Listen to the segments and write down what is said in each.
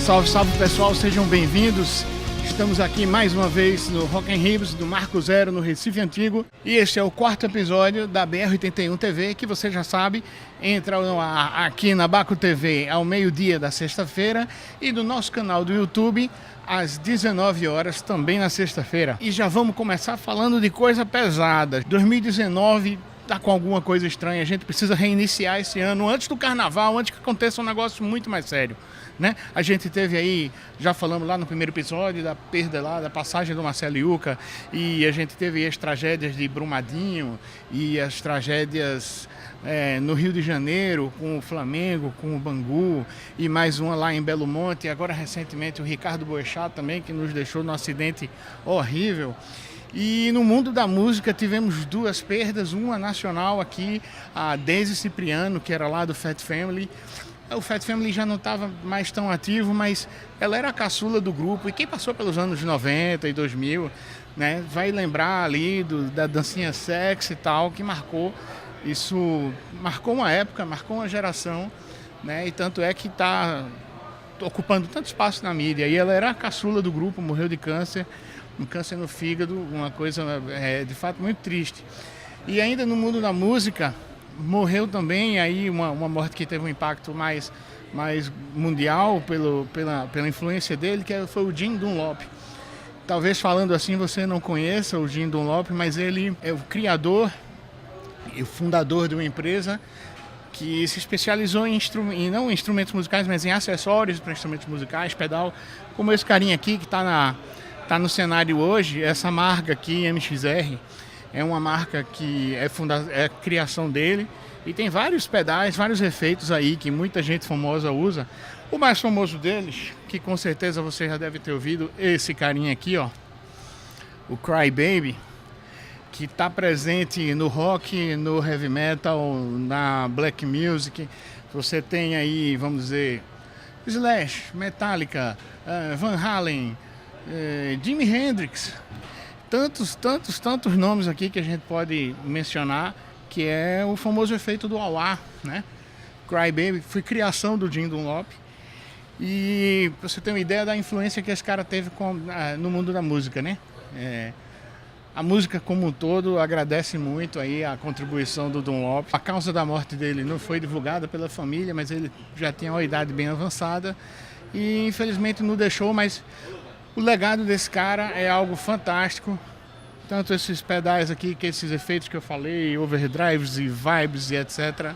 Salve, salve pessoal, sejam bem-vindos. Estamos aqui mais uma vez no Rock in Ribs do Marco Zero, no Recife Antigo. E este é o quarto episódio da BR81 TV, que você já sabe, entra aqui na Baco TV ao meio-dia da sexta-feira e do nosso canal do YouTube às 19 horas, também na sexta-feira. E já vamos começar falando de coisa pesada. 2019 tá com alguma coisa estranha, a gente precisa reiniciar esse ano antes do carnaval, antes que aconteça um negócio muito mais sério, né? A gente teve aí, já falamos lá no primeiro episódio, da perda lá, da passagem do Marcelo Iuca, e a gente teve as tragédias de Brumadinho e as tragédias no Rio de Janeiro, com o Flamengo, com o Bangu, e mais uma lá em Belo Monte, e agora recentemente o Ricardo Boechat também, que nos deixou num acidente horrível. E no mundo da música tivemos duas perdas, uma nacional aqui, a Daisy Cipriano, que era lá do Fat Family. O Fat Family já não estava mais tão ativo, mas ela era a caçula do grupo, e quem passou pelos anos 90 e 2000, né, vai lembrar ali da dancinha sexy e tal, que marcou uma época, marcou uma geração, né, e tanto é que está ocupando tanto espaço na mídia. E ela era a caçula do grupo, morreu de câncer, um câncer no fígado, uma coisa de fato muito triste. E ainda no mundo da música, morreu também aí uma morte que teve um impacto mais mundial pela influência dele, que foi o Jim Dunlop. Talvez falando assim você não conheça o Jim Dunlop, mas ele é o criador e o fundador de uma empresa que se especializou em não em instrumentos musicais, mas em acessórios para instrumentos musicais, pedal, como esse carinha aqui que está no cenário hoje. Essa marca aqui, MXR, é uma marca que é criação dele, e tem vários pedais, vários efeitos aí que muita gente famosa usa. O mais famoso deles, que com certeza você já deve ter ouvido, esse carinha aqui, ó, o Cry Baby, que está presente no rock, no heavy metal, na black music. Você tem aí, vamos dizer, Slash, Metallica, Van Halen, Jimi Hendrix, tantos nomes aqui que a gente pode mencionar, que é o famoso efeito do wah-wah, né? Cry Baby foi criação do Jim Dunlop, e pra você ter uma ideia da influência que esse cara teve no mundo da música, né? A música como um todo agradece muito aí a contribuição do Dunlop. A causa da morte dele não foi divulgada pela família, mas ele já tinha uma idade bem avançada e infelizmente não deixou, mas o legado desse cara é algo fantástico. Tanto esses pedais aqui, que esses efeitos que eu falei, overdrives e vibes e etc.,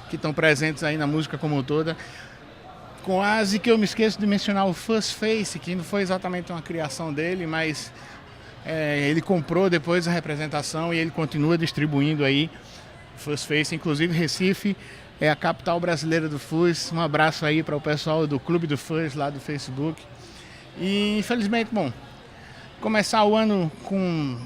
que estão presentes aí na música como um toda. Quase que eu me esqueço de mencionar o Fuzz Face, que não foi exatamente uma criação dele, mas ele comprou depois a representação e ele continua distribuindo aí Fuzz Face. Inclusive Recife é a capital brasileira do Fuzz. Um abraço aí para o pessoal do Clube do Fuzz lá do Facebook. E infelizmente, bom, começar o ano com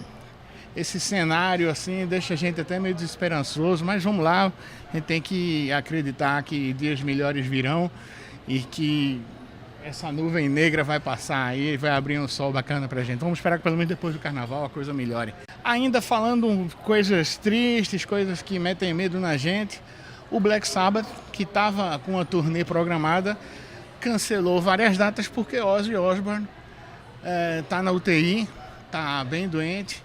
esse cenário assim deixa a gente até meio desesperançoso, mas vamos lá, a gente tem que acreditar que dias melhores virão e que essa nuvem negra vai passar aí, vai abrir um sol bacana pra gente. Vamos esperar que pelo menos depois do carnaval a coisa melhore. Ainda falando coisas tristes, coisas que metem medo na gente, o Black Sabbath, que estava com uma turnê programada, cancelou várias datas porque Ozzy Osbourne tá na UTI, tá bem doente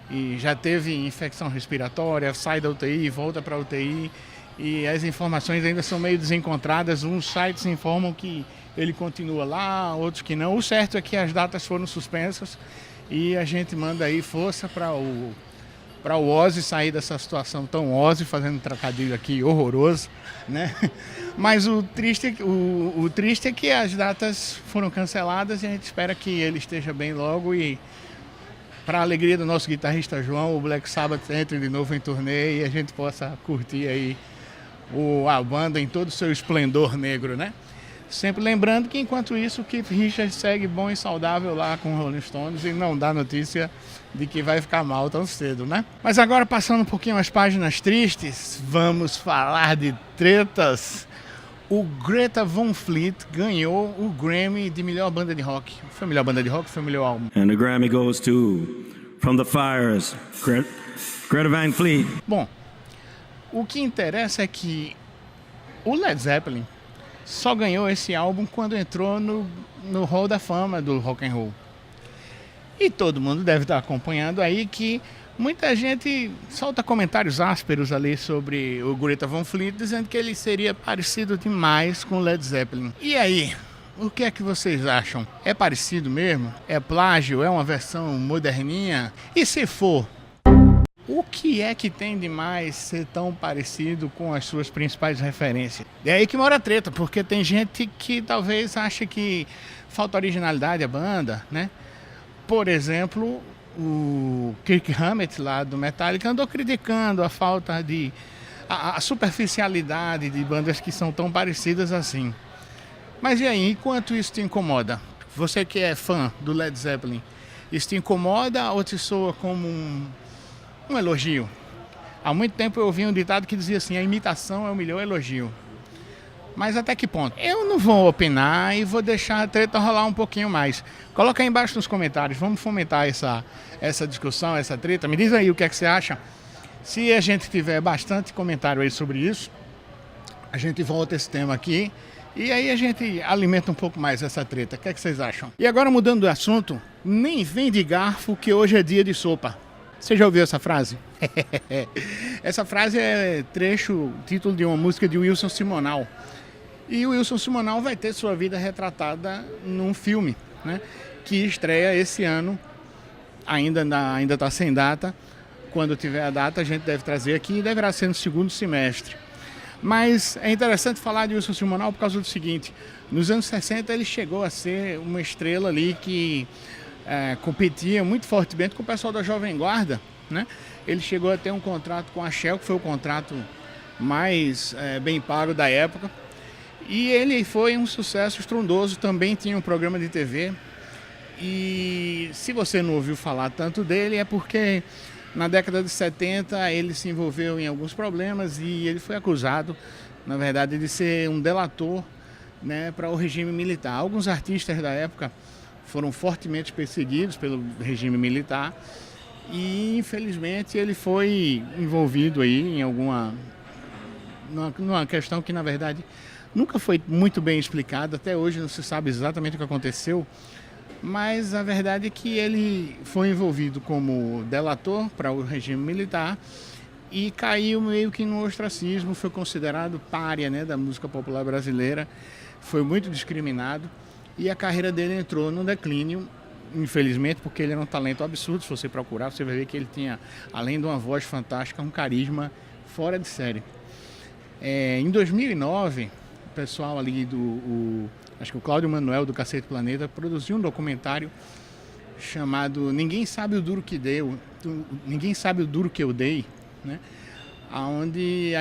e já teve infecção respiratória, sai da UTI, volta para a UTI, e as informações ainda são meio desencontradas. Uns sites informam que ele continua lá, outros que não. O certo é que as datas foram suspensas e a gente manda aí força para o Ozzy sair dessa situação tão Ozzy, fazendo um trocadilho aqui horroroso, né? Mas o triste é que as datas foram canceladas e a gente espera que ele esteja bem logo e, para a alegria do nosso guitarrista João, o Black Sabbath entre de novo em turnê e a gente possa curtir aí a banda em todo o seu esplendor negro, né? Sempre lembrando que enquanto isso o Keith Richards segue bom e saudável lá com o Rolling Stones e não dá notícia de que vai ficar mal tão cedo, né? Mas agora, passando um pouquinho as páginas tristes, vamos falar de tretas. O Greta Van Fleet ganhou o Grammy de melhor banda de rock. Foi a melhor banda de rock, foi o melhor álbum. And the Grammy goes to From the Fires, Greta Van Fleet. Bom, o que interessa é que o Led Zeppelin só ganhou esse álbum quando entrou no Hall da Fama do rock and roll. E todo mundo deve estar acompanhando aí que muita gente solta comentários ásperos ali sobre o Greta Van Fleet, dizendo que ele seria parecido demais com Led Zeppelin. E aí, o que é que vocês acham? É parecido mesmo? É plágio? É uma versão moderninha? E se for, o que é que tem de mais ser tão parecido com as suas principais referências? É aí que mora a treta, porque tem gente que talvez ache que falta originalidade à banda, né? Por exemplo, o Kirk Hammett lá do Metallica andou criticando a falta de... a superficialidade de bandas que são tão parecidas assim. Mas e aí, enquanto isso te incomoda? Você que é fã do Led Zeppelin, isso te incomoda ou te soa como um elogio? Há muito tempo eu ouvi um ditado que dizia assim: a imitação é o melhor elogio. Mas até que ponto? Eu não vou opinar e vou deixar a treta rolar um pouquinho mais. Coloca aí embaixo nos comentários, vamos fomentar essa discussão, essa treta. Me diz aí o que é que você acha. Se a gente tiver bastante comentário aí sobre isso, a gente volta esse tema aqui e aí a gente alimenta um pouco mais essa treta. O que é que vocês acham? E agora, mudando de assunto, nem vem de garfo que hoje é dia de sopa. Você já ouviu essa frase? Essa frase é título de uma música de Wilson Simonal. E o Wilson Simonal vai ter sua vida retratada num filme, né, que estreia esse ano, ainda está sem data. Quando tiver a data a gente deve trazer aqui e deverá ser no segundo semestre. Mas é interessante falar de Wilson Simonal por causa do seguinte: nos anos 60 ele chegou a ser uma estrela ali que competia muito fortemente com o pessoal da Jovem Guarda, né? Ele chegou a ter um contrato com a Shell, que foi o contrato mais bem pago da época. E ele foi um sucesso estrondoso, também tinha um programa de TV. E se você não ouviu falar tanto dele, é porque na década de 70 ele se envolveu em alguns problemas e ele foi acusado, na verdade, de ser um delator, né, para o regime militar. Alguns artistas da época foram fortemente perseguidos pelo regime militar e, infelizmente, ele foi envolvido aí em numa questão que, na verdade, nunca foi muito bem explicada. Até hoje não se sabe exatamente o que aconteceu, mas a verdade é que ele foi envolvido como delator para o regime militar e caiu meio que no ostracismo, foi considerado pária, né, da música popular brasileira, foi muito discriminado e a carreira dele entrou no declínio, infelizmente, porque ele era um talento absurdo. Se você procurar, você vai ver que ele tinha, além de uma voz fantástica, um carisma fora de série. Em 2009... o pessoal ali acho que o Cláudio Manuel do Cacete Planeta produziu um documentário chamado Ninguém Sabe o Duro que Deu, Ninguém Sabe o Duro que Eu Dei, né? Onde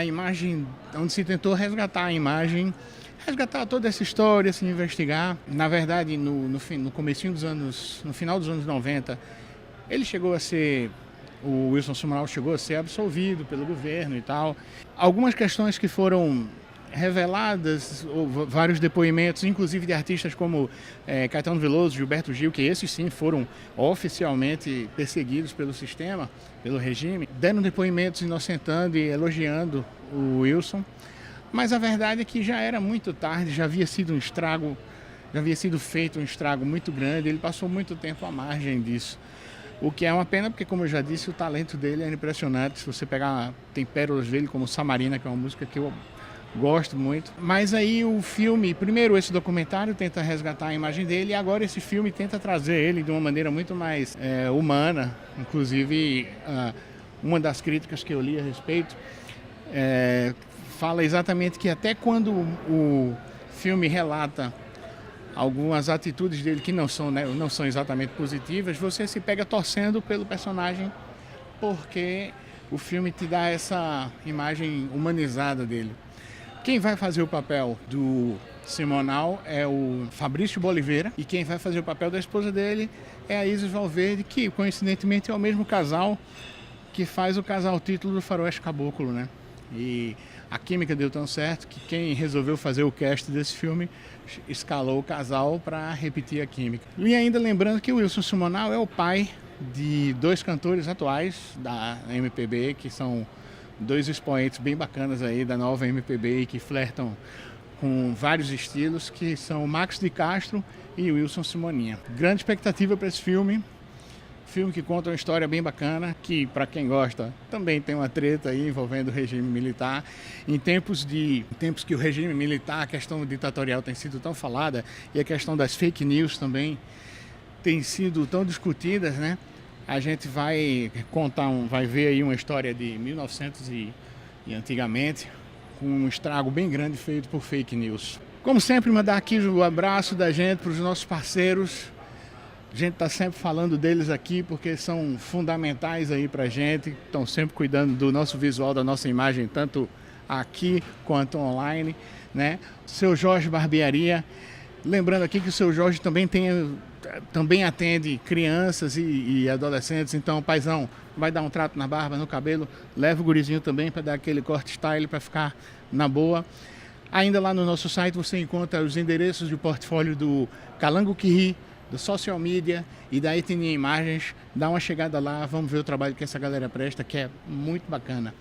se tentou resgatar a imagem, resgatar toda essa história, se investigar. Na verdade, no final dos anos 90, o Wilson Simonal chegou a ser absolvido pelo governo e tal. Algumas questões que foram reveladas, vários depoimentos, inclusive de artistas como Caetano Veloso, Gilberto Gil, que esses sim foram oficialmente perseguidos pelo sistema, pelo regime, deram depoimentos inocentando e elogiando o Wilson, mas a verdade é que já era muito tarde, já havia sido feito um estrago muito grande, ele passou muito tempo à margem disso. O que é uma pena, porque, como eu já disse, o talento dele é impressionante. Se você pegar, tem pérolas dele como Samarina, que é uma música que eu gosto muito. Mas aí o filme, primeiro esse documentário tenta resgatar a imagem dele e agora esse filme tenta trazer ele de uma maneira muito mais humana. Inclusive, uma das críticas que eu li a respeito fala exatamente que até quando o filme relata algumas atitudes dele que não são exatamente positivas, você se pega torcendo pelo personagem, porque o filme te dá essa imagem humanizada dele. Quem vai fazer o papel do Simonal é o Fabrício Boliveira e quem vai fazer o papel da esposa dele é a Isis Valverde, que coincidentemente é o mesmo casal que faz o casal título do Faroeste Caboclo, né? E a química deu tão certo que quem resolveu fazer o cast desse filme escalou o casal para repetir a química. E ainda lembrando que o Wilson Simonal é o pai de dois cantores atuais da MPB, que são dois expoentes bem bacanas aí da nova MPB e que flertam com vários estilos, que são Max de Castro e Wilson Simoninha. Grande expectativa para esse filme. Filme que conta uma história bem bacana, que para quem gosta também tem uma treta aí envolvendo o regime militar. Em tempos que o regime militar, a questão ditatorial tem sido tão falada e a questão das fake news também tem sido tão discutidas, né? A gente vai vai ver aí uma história de 1900 e antigamente, com um estrago bem grande feito por fake news. Como sempre, mandar aqui o abraço da gente para os nossos parceiros. A gente está sempre falando deles aqui porque são fundamentais aí para a gente, estão sempre cuidando do nosso visual, da nossa imagem, tanto aqui quanto online, né? Seu Jorge Barbearia, lembrando aqui que o Seu Jorge também atende crianças e adolescentes, então, paizão, vai dar um trato na barba, no cabelo, leva o gurizinho também para dar aquele corte style para ficar na boa. Ainda lá no nosso site você encontra os endereços de portfólio do Calango Quirri, do Social Media e da Etnia Imagens. Dá uma chegada lá, vamos ver o trabalho que essa galera presta, que é muito bacana.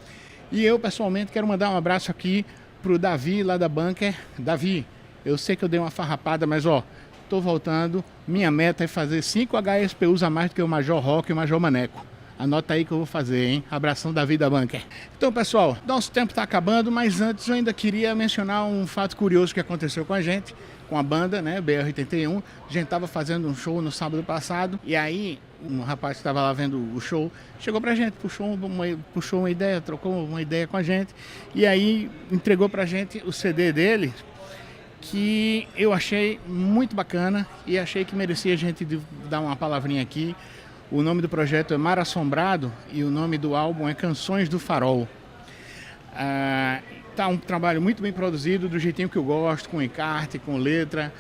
E eu, pessoalmente, quero mandar um abraço aqui pro Davi, lá da Bunker. Davi, eu sei que eu dei uma farrapada, mas ó, tô voltando. Minha meta é fazer 5 HSPUs a mais do que o Major Rock e o Major Maneco. Anota aí que eu vou fazer, hein? Abração Davi da Bunker. Então, pessoal, nosso tempo tá acabando, mas antes eu ainda queria mencionar um fato curioso que aconteceu com a gente, com a banda, né, BR-81. A gente tava fazendo um show no sábado passado, e aí um rapaz que estava lá vendo o show chegou pra gente, puxou uma ideia, trocou uma ideia com a gente, e aí entregou pra gente o CD dele, que eu achei muito bacana e achei que merecia a gente dar uma palavrinha aqui. O nome do projeto é Mar Assombrado e o nome do álbum é Canções do Farol. Tá um trabalho muito bem produzido, do jeitinho que eu gosto, com encarte, com letra,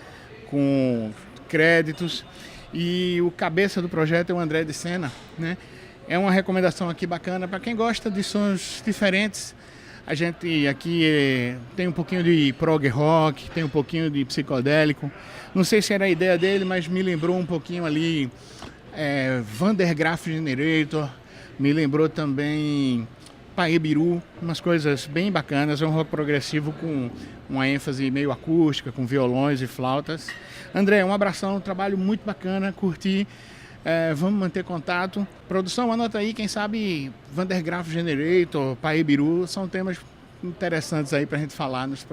com créditos. E o cabeça do projeto é o André de Sena, né? É uma recomendação aqui bacana para quem gosta de sons diferentes. A gente aqui tem um pouquinho de prog rock, tem um pouquinho de psicodélico. Não sei se era a ideia dele, mas me lembrou um pouquinho ali Vandergraaf Generator, me lembrou também Paebiru, umas coisas bem bacanas. É um rock progressivo com uma ênfase meio acústica, com violões e flautas. André, um abração, um trabalho muito bacana, curti. Vamos manter contato. Produção, anota aí, quem sabe Vandergraaf Generator, Paebiru, são temas interessantes aí pra gente falar nas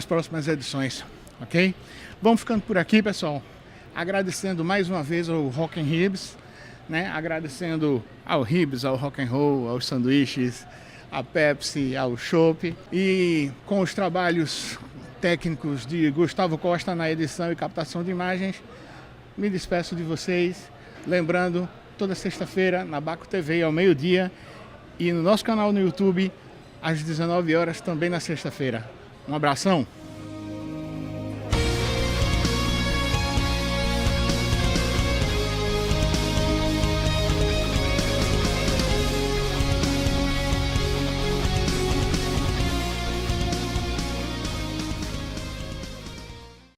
próximas edições, ok? Vamos ficando por aqui, pessoal. Agradecendo mais uma vez ao Rock and Ribs, né? Agradecendo ao Ribs, ao Rock and Roll, aos sanduíches, à Pepsi, ao Chopp, e com os trabalhos técnicos de Gustavo Costa na edição e captação de imagens, me despeço de vocês, lembrando, toda sexta-feira na Baco TV ao meio-dia e no nosso canal no YouTube às 19 horas também na sexta-feira. Um abração!